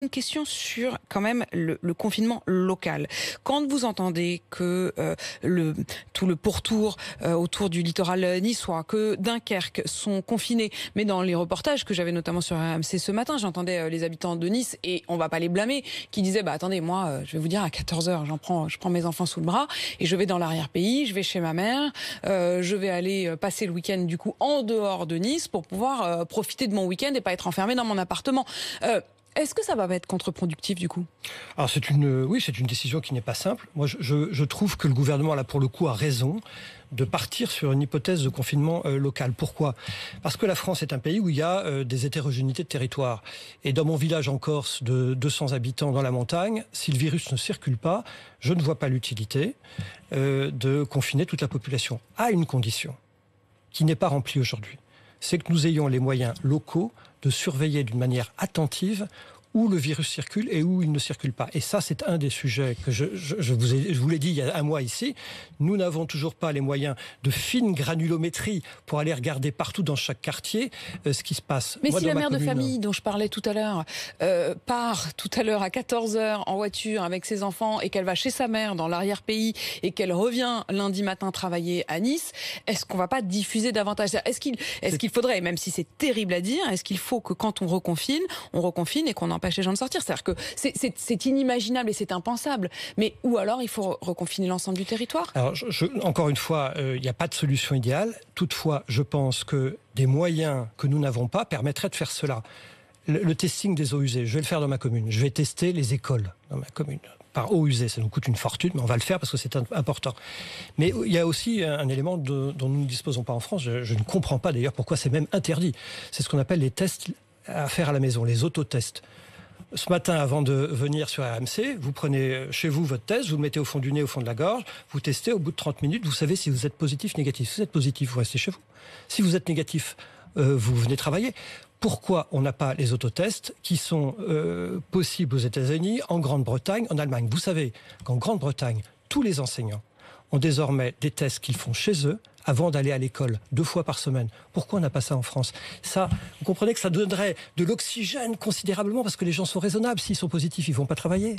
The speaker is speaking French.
Une question sur quand même le confinement local. Quand vous entendez que tout le pourtour autour du littoral niçois, que Dunkerque sont confinés, mais dans les reportages que j'avais notamment sur RMC ce matin, j'entendais les habitants de Nice, et on va pas les blâmer, qui disaient attendez, moi je vais vous dire, à 14h je prends mes enfants sous le bras et je vais dans l'arrière-pays, je vais chez ma mère, je vais aller passer le week-end du coup en dehors de Nice pour pouvoir profiter de mon week-end et pas être enfermé dans mon appartement. Est-ce que ça va être contre-productif du coup? Alors c'est une décision qui n'est pas simple. Moi je trouve que le gouvernement là pour le coup a raison de partir sur une hypothèse de confinement local. Pourquoi? Parce que la France est un pays où il y a des hétérogénéités de territoire. Et dans mon village en Corse de 200 habitants dans la montagne, si le virus ne circule pas, je ne vois pas l'utilité de confiner toute la population. À une condition qui n'est pas remplie aujourd'hui. C'est que nous ayons les moyens locaux de surveiller d'une manière attentive où le virus circule et où il ne circule pas. Et ça, c'est un des sujets que je vous l'ai dit il y a un mois ici. Nous n'avons toujours pas les moyens de fine granulométrie pour aller regarder partout dans chaque quartier ce qui se passe. Mais si la mère de famille dont je parlais tout à l'heure part tout à l'heure à 14h en voiture avec ses enfants et qu'elle va chez sa mère dans l'arrière-pays et qu'elle revient lundi matin travailler à Nice, est-ce qu'on va pas diffuser davantage? Est-ce qu'il faudrait, même si c'est terrible à dire, est-ce qu'il faut que quand on reconfine et qu'on empêche les gens de sortir? C'est-à-dire que c'est inimaginable et c'est impensable. Mais ou alors il faut reconfiner l'ensemble du territoire? Alors, encore une fois, il n'y a pas de solution idéale. Toutefois, je pense que des moyens que nous n'avons pas permettraient de faire cela. Le testing des eaux usées, je vais le faire dans ma commune. Je vais tester les écoles dans ma commune. Par eau usée, ça nous coûte une fortune, mais on va le faire parce que c'est important. Mais il y a aussi un élément dont nous ne disposons pas en France. Je ne comprends pas d'ailleurs pourquoi c'est même interdit. C'est ce qu'on appelle les tests à faire à la maison, les autotests. Ce matin, avant de venir sur RMC, vous prenez chez vous votre test, vous le mettez au fond du nez, au fond de la gorge, vous testez, au bout de 30 minutes, vous savez si vous êtes positif, négatif. Si vous êtes positif, vous restez chez vous. Si vous êtes négatif, vous venez travailler. Pourquoi on n'a pas les autotests qui sont possibles aux États-Unis, en Grande-Bretagne, en Allemagne? Vous savez qu'en Grande-Bretagne, tous les enseignants ont désormais des tests qu'ils font chez eux avant d'aller à l'école 2 fois par semaine. Pourquoi on n'a pas ça en France? Ça, vous comprenez que ça donnerait de l'oxygène considérablement parce que les gens sont raisonnables. S'ils sont positifs, ils ne vont pas travailler.